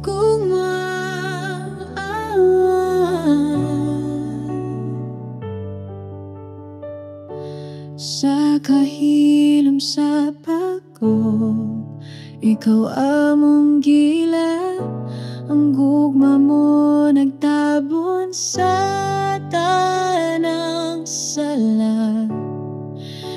gugma. Sa kahilom sa pagod, ikaw among gila. Ang gugma mo nagtabon sa tanang sala.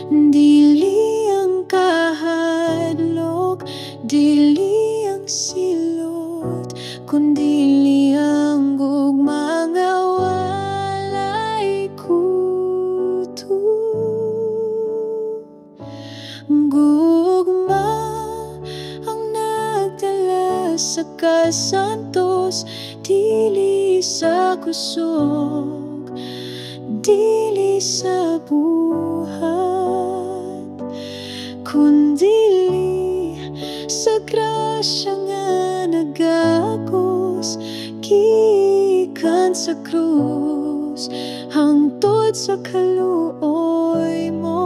Dili ang kahadlok, dili ang silot, kundili ang gugma nga walay kuto. Gugma ang nagdala sa kasantos, dili sa kusog, dili sa buhat, kundili sa grasya nga nagagos gikan sa krus hangtod sa kaluoy mo.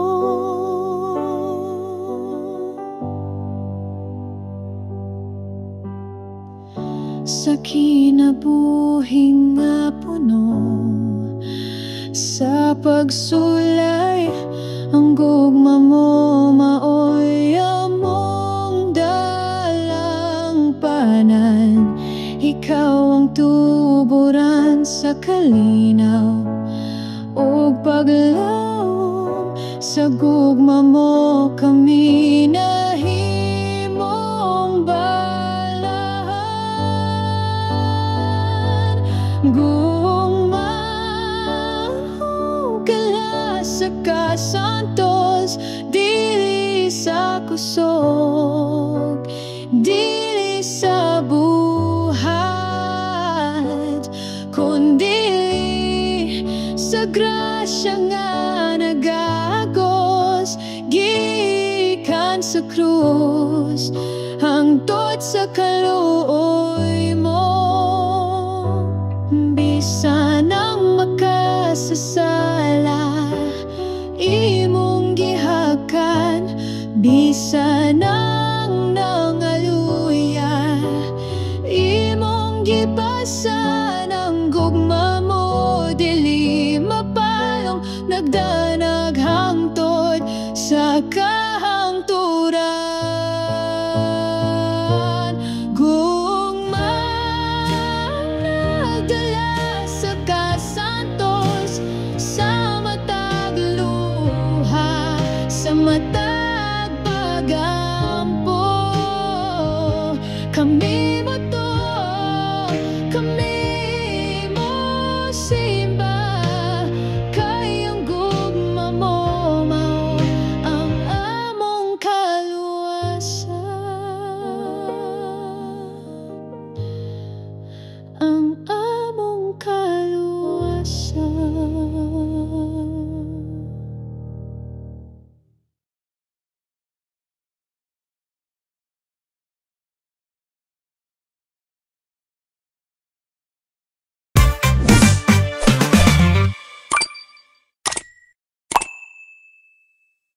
Sa kinabuhing nga puno sa pagsulay, ang gugma mo maoy among dalang panan. Ikaw ang tuburan sa kalinaw o paglaom. Sa gugma mo kami nahimong balahan. Gugma hugala sa kasantos, dili sa kusog, dili sa buhat, kundili sa grasya nga nagagos gikan sa krus hangtod sa kaluoy mo. Bisan ang makasasala imong gihakan, bisan ang nangaluya imong gipasan. Ang gugma mo dili mapalong, nagdanag hangtod sa